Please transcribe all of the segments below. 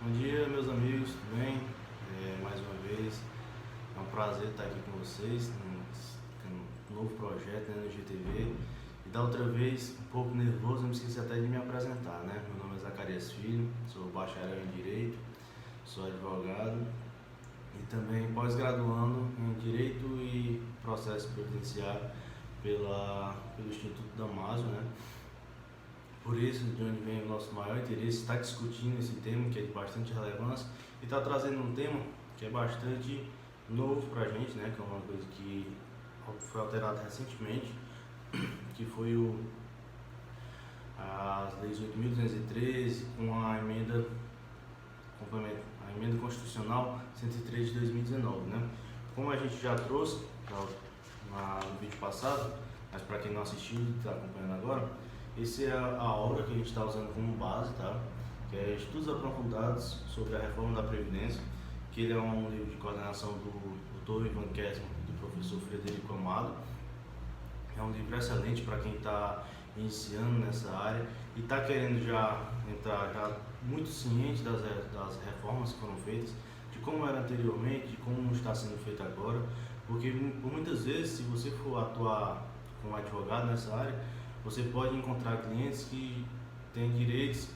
Bom dia, meus amigos, tudo bem? Mais uma vez, é um prazer estar aqui com vocês num novo projeto, né, no GTV. E da outra vez, um pouco nervoso, eu me esqueci até de me apresentar, né? Meu nome é Zacarias Filho, sou bacharel em Direito, sou advogado e também pós-graduando em Direito e Processo Previdenciário pelo Instituto Damásio, né? Por isso, de onde vem o nosso maior interesse, está discutindo esse tema que é de bastante relevância e está trazendo um tema que é bastante novo para a gente, né? Que é uma coisa que foi alterada recentemente, que foi as leis 8.213 com a emenda complemento, a emenda constitucional 103 de 2019, né? Como a gente já trouxe no vídeo passado, mas para quem não assistiu e está acompanhando agora, essa é a obra que a gente está usando como base, tá? Que é Estudos Aprofundados sobre a Reforma da Previdência, que ele é um livro de coordenação do Dr. Ivan Kessman e do professor Frederico Amado. É um livro excelente para quem está iniciando nessa área e está querendo já entrar já muito ciente das reformas que foram feitas, de como era anteriormente, de como está sendo feito agora, porque por muitas vezes, se você for atuar como advogado nessa área, você pode encontrar clientes que têm direitos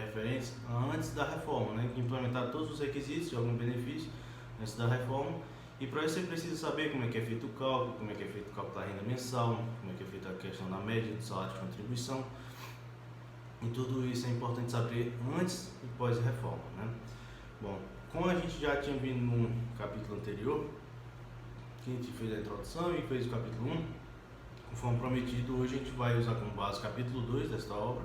referentes antes da reforma, né? Que implementaram todos os requisitos de algum benefício antes da reforma. E para isso você precisa saber como é que é feito o cálculo, como é que é feito o cálculo da renda mensal, como é que é feita a questão da média do salário de contribuição. E tudo isso é importante saber antes e pós-reforma, né? Bom, como a gente já tinha vindo no capítulo anterior, que a gente fez a introdução e fez o capítulo 1, conforme prometido, hoje a gente vai usar como base o capítulo 2 desta obra,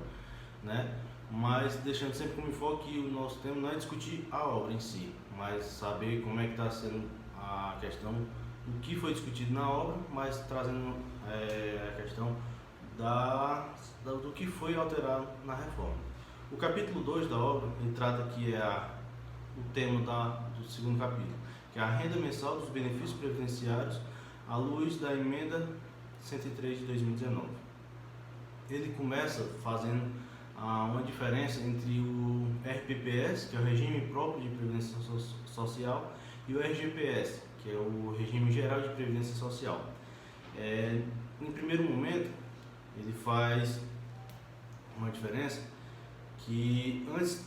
né? Mas deixando sempre como enfoque que o nosso tema não é discutir a obra em si, mas saber como é que está sendo a questão do que foi discutido na obra, mas trazendo a questão do que foi alterado na reforma. O capítulo 2 da obra, ele trata que é o tema do segundo capítulo, que é a renda mensal dos benefícios previdenciários à luz da emenda 103 de 2019. Ele começa fazendo uma diferença entre o RPPS, que é o Regime Próprio de Previdência Social, e o RGPS, que é o Regime Geral de Previdência Social. Em primeiro momento, ele faz uma diferença que antes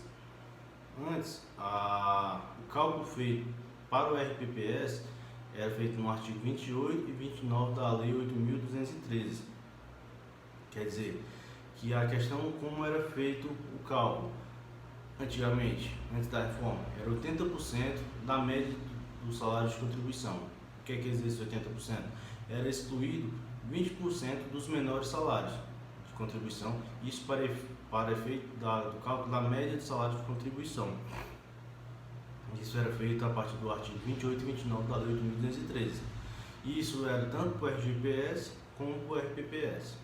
o cálculo feito para o RPPS era feito no artigo 28 e 29 da Lei 8.213. Quer dizer, que a questão como era feito o cálculo antigamente, antes da reforma, era 80% da média do salário de contribuição. O que é que diz esse 80%? Era excluído 20% dos menores salários de contribuição, isso para efeito do cálculo da média de salário de contribuição. Isso era feito a partir do artigo 28 e 29 da Lei 8.213. Isso era tanto para o RGPS como para o RPPS.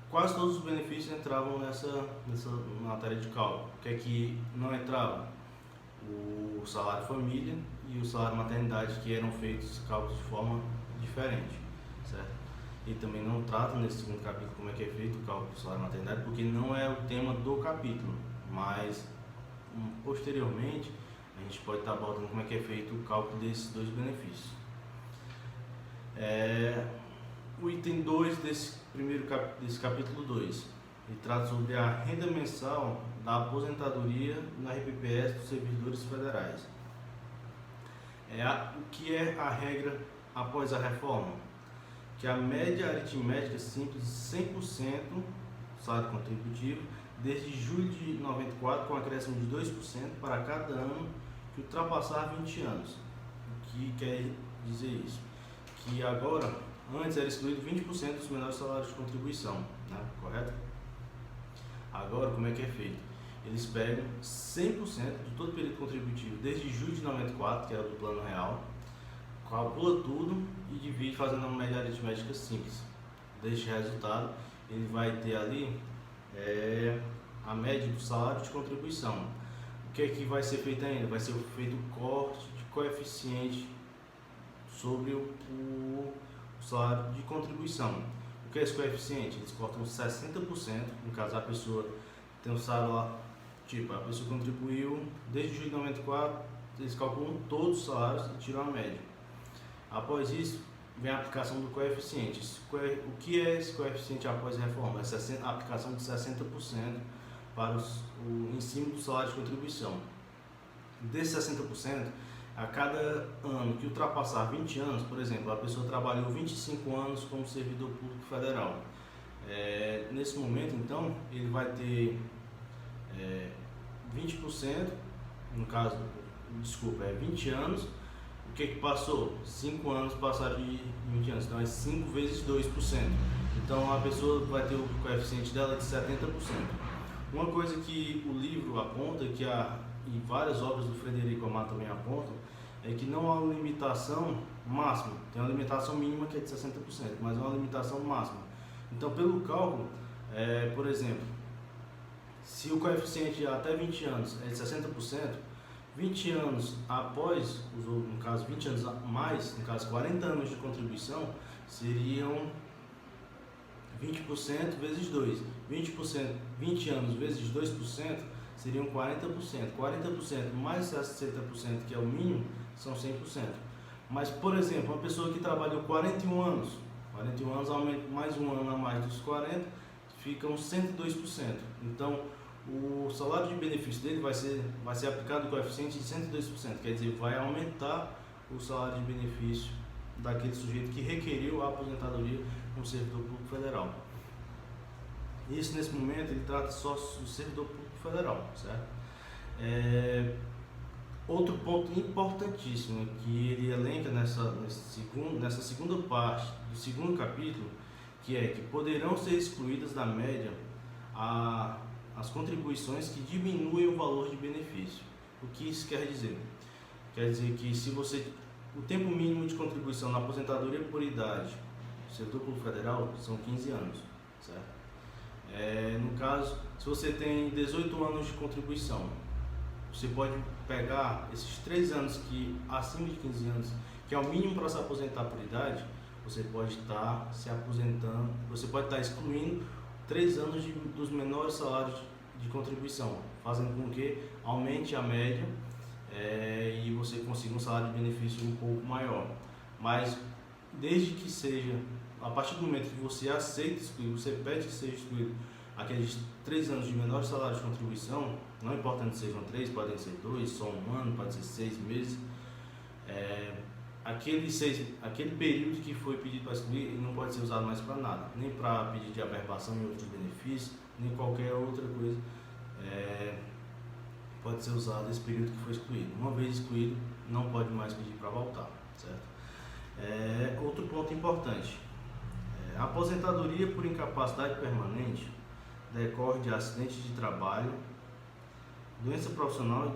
Quase todos os benefícios entravam nessa matéria de cálculo. O que é que não entrava? O salário família e o salário maternidade, que eram feitos cálculos de forma diferente, certo? E também não trata nesse segundo capítulo como é que é feito o cálculo do salário maternidade, porque não é o tema do capítulo, mas posteriormente a gente pode estar abordando como é que é feito o cálculo desses dois benefícios. O item 2 desse capítulo 2, ele trata sobre a renda mensal da aposentadoria na RPPS dos servidores federais. O que é a regra após a reforma? Que a média aritmética simples de 100% salário contributivo desde julho de 94, com acréscimo de 2% para cada ano que ultrapassar 20 anos. O que quer dizer isso? Que agora, antes era excluído 20% dos menores salários de contribuição, né? Correto? Agora, como é que é feito? Eles pegam 100% de todo o período contributivo, desde julho de 94, que era do plano real, calcula tudo e divide fazendo uma média aritmética simples. Deste resultado, ele vai ter ali a média do salário de contribuição. O que é que vai ser feito ainda? Vai ser feito o corte de coeficiente sobre o salário de contribuição. O que é esse coeficiente? Eles cortam 60%, no caso a pessoa tem um salário Tipo, a pessoa contribuiu desde julho de 94, eles calculam todos os salários e tiram a média. Após isso, vem a aplicação do coeficiente. O que é esse coeficiente após a reforma? É a aplicação de 60% para em cima do salário de contribuição. Desses 60%, a cada ano que ultrapassar 20 anos, por exemplo, a pessoa trabalhou 25 anos como servidor público federal. Nesse momento, então, ele vai ter 20%, no caso, desculpa, 20 anos. O que passou? 5 anos passaram de 20 anos, então é 5 vezes 2%. Então a pessoa vai ter o coeficiente dela de 70%. Uma coisa que o livro aponta, e várias obras do Frederico Amato também apontam, é que não há uma limitação máxima. Tem uma limitação mínima que é de 60%, mas é uma limitação máxima. Então, pelo cálculo, por exemplo, se o coeficiente até 20 anos é de 60%, 20 anos após, no caso 20 anos a mais, no caso 40 anos de contribuição, seriam 20% vezes 2. 20 anos vezes 2% seriam 40%. 40% mais 60%, que é o mínimo, são 100%. Mas, por exemplo, uma pessoa que trabalhou 41 anos aumenta mais um ano a mais dos 40, ficam 102%. Então, o salário de benefício dele vai ser aplicado o coeficiente de 102%, quer dizer, vai aumentar o salário de benefício daquele sujeito que requeriu a aposentadoria como servidor público federal. Isso, nesse momento, ele trata só do servidor público federal, certo? Outro ponto importantíssimo que ele elenca nessa segunda parte do segundo capítulo, que é que poderão ser excluídas da média as contribuições que diminuem o valor de benefício. O que isso quer dizer? Quer dizer que o tempo mínimo de contribuição na aposentadoria por idade do servidor público federal são 15 anos, certo? No caso, se você tem 18 anos de contribuição, você pode pegar esses 3 anos acima de 15 anos, que é o mínimo para se aposentar por idade, você pode estar se aposentando, você pode estar excluindo 3 anos dos menores salários de contribuição, fazendo com que aumente a média e você consiga um salário de benefício um pouco maior. Mas desde que seja, a partir do momento que você aceita excluir, você pede que seja excluído aqueles 3 anos de menor salário de contribuição, não importando se sejam 3, podem ser 2, só um ano, pode ser 6 meses, aquele período que foi pedido para excluir, ele não pode ser usado mais para nada, nem para pedir de averbação em outros benefícios, nem qualquer outra coisa pode ser usado esse período que foi excluído. Uma vez excluído, não pode mais pedir para voltar, certo? Outro ponto importante, a aposentadoria por incapacidade permanente decorre de acidente de trabalho, doença profissional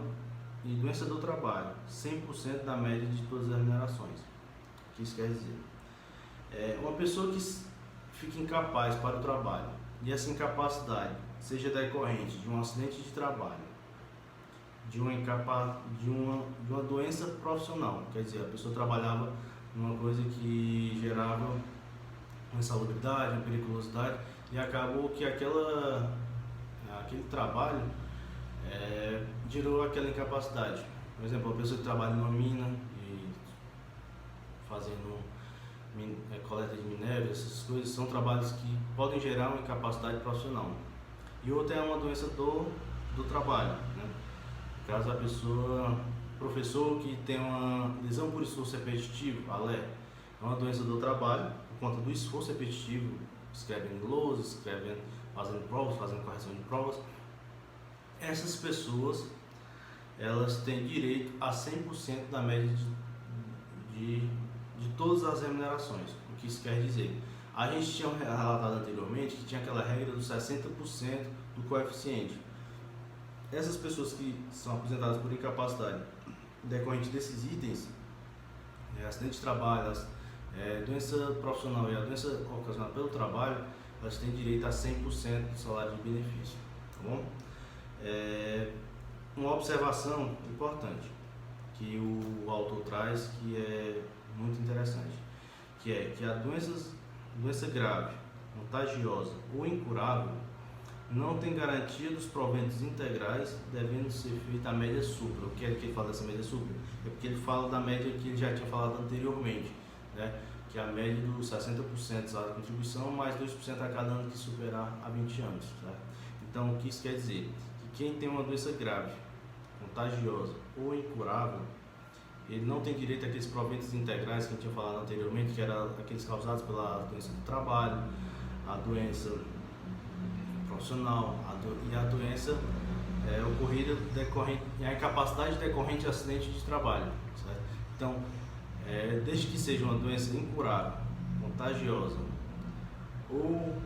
e doença do trabalho, 100% da média de todas as remunerações. O que isso quer dizer? Uma pessoa que fica incapaz para o trabalho e essa incapacidade seja decorrente de um acidente de trabalho, de uma doença profissional, quer dizer, a pessoa trabalhava numa coisa que gerava uma insalubridade, uma periculosidade, e acabou que aquele trabalho gerou aquela incapacidade. Por exemplo, a pessoa que trabalha numa mina e fazendo coleta de minério, essas coisas são trabalhos que podem gerar uma incapacidade profissional. E outra é uma doença do trabalho, né? No caso, a pessoa, professor que tem uma lesão por esforço repetitivo, ALE, é uma doença do trabalho, por conta do esforço repetitivo, escrevendo lousa, fazendo provas, fazendo correção de provas. Essas pessoas, elas têm direito a 100% da média de todas as remunerações. O que isso quer dizer? A gente tinha relatado anteriormente que tinha aquela regra dos 60% do coeficiente. Essas pessoas que são aposentadas por incapacidade decorrente desses itens, acidente de trabalho, doença profissional e a doença ocasionada pelo trabalho, elas têm direito a 100% do salário de benefício, tá bom? Uma observação importante que o autor traz, que é muito interessante, que é que a doença grave, contagiosa ou incurável não tem garantia dos proventos integrais, devendo ser feita a média supra. O que é que ele fala dessa média supra? É porque ele fala da média que ele já tinha falado anteriormente, né? Que é a média dos 60% de salário de contribuição, mais 2% a cada ano que superar a 20 anos. Certo? Então, o que isso quer dizer? Que quem tem uma doença grave, contagiosa ou incurável, ele não tem direito àqueles proventos integrais que a gente tinha falado anteriormente, que eram aqueles causados pela doença do trabalho, a doença profissional e a doença ocorrida decorrente, a incapacidade decorrente de acidente de trabalho. Certo? Então, desde que seja uma doença incurável, contagiosa ou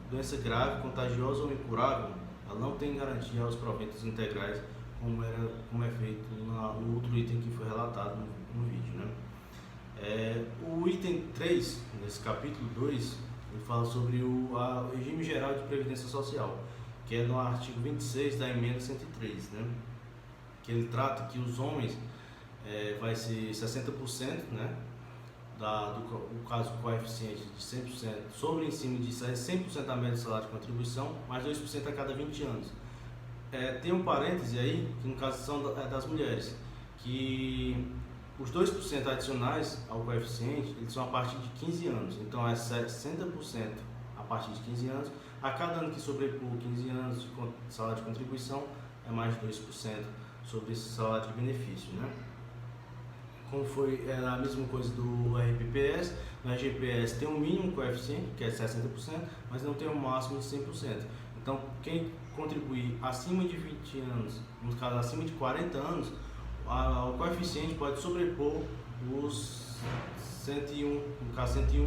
doença grave, contagiosa ou incurável, ela não tem garantia aos proventos integrais, como é feito no outro item que foi relatado no vídeo, né? O item 3, nesse capítulo 2, ele fala sobre o regime geral de previdência social, que é no artigo 26 da emenda 103, né? Que ele trata que os homens vai ser 60%, né? Do caso coeficiente de 100%, sobre em cima de 100% da média do salário de contribuição, mais 2% a cada 20 anos. Tem um parêntese aí, que no caso são das mulheres, que os 2% adicionais ao coeficiente, eles são a partir de 15 anos, então é 60% a partir de 15 anos, a cada ano que sobrepor 15 anos de salário de contribuição, é mais 2% sobre esse salário de benefício, né? Como foi a mesma coisa do RPPS, no RGPS tem um mínimo coeficiente, que é 60%, mas não tem um máximo de 100%. Então, quem contribuir acima de 20 anos, no caso acima de 40 anos, o coeficiente pode sobrepor os 101, no caso 101%,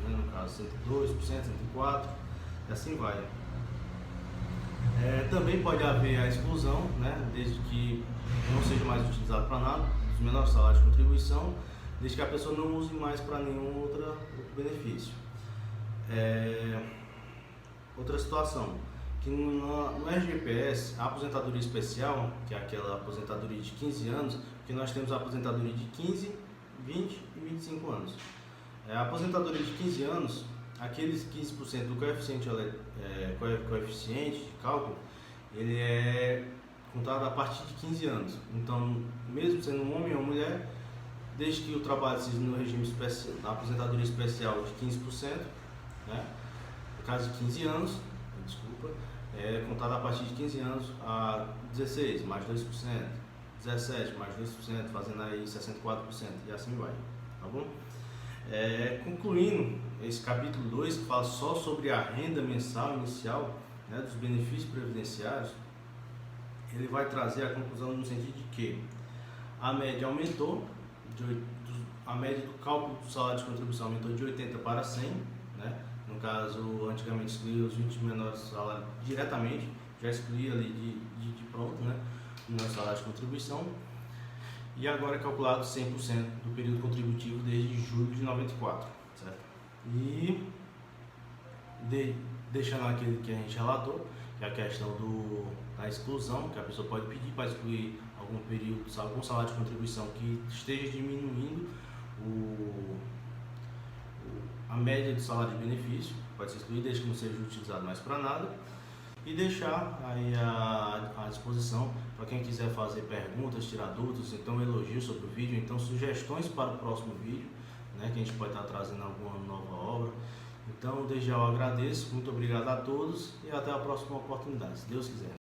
né? No caso 102%, 104%, e assim vai. Também pode haver a exclusão, né? Desde que não seja mais utilizado para nada, dos menores salários de contribuição, desde que a pessoa não use mais para nenhum outro benefício. Outra situação, que no RGPS, a aposentadoria especial, que é aquela aposentadoria de 15 anos, porque nós temos a aposentadoria de 15, 20 e 25 anos. A aposentadoria de 15 anos, aqueles 15% do coeficiente de cálculo, ele é contado a partir de 15 anos. Então, mesmo sendo um homem ou mulher, desde que o trabalho seja no regime especial, na aposentadoria especial de 15%, né? No caso de 15 anos, é contado a partir de 15 anos a 16, mais 2%, 17, mais 2%, fazendo aí 64%, e assim vai, tá bom? Concluindo esse capítulo 2, que fala só sobre a renda mensal inicial, né, dos benefícios previdenciários, ele vai trazer a conclusão no sentido de que a média aumentou, a média do cálculo do salário de contribuição aumentou de 80 para 100, né? No caso, antigamente excluía os 20 menores salários diretamente, já excluía ali de pronto, né? O menor salário de contribuição. E agora é calculado 100% do período contributivo desde julho de 94, certo? E deixando aquele que a gente relatou, que é a questão da exclusão, que a pessoa pode pedir para excluir algum período, algum salário de contribuição que esteja diminuindo a média do salário de benefício, pode ser excluído desde que não seja utilizado mais para nada, e deixar aí à disposição para quem quiser fazer perguntas, tirar dúvidas, então elogios sobre o vídeo, então sugestões para o próximo vídeo, né, que a gente pode estar trazendo alguma nova obra. Então, desde já eu agradeço, muito obrigado a todos e até a próxima oportunidade, se Deus quiser.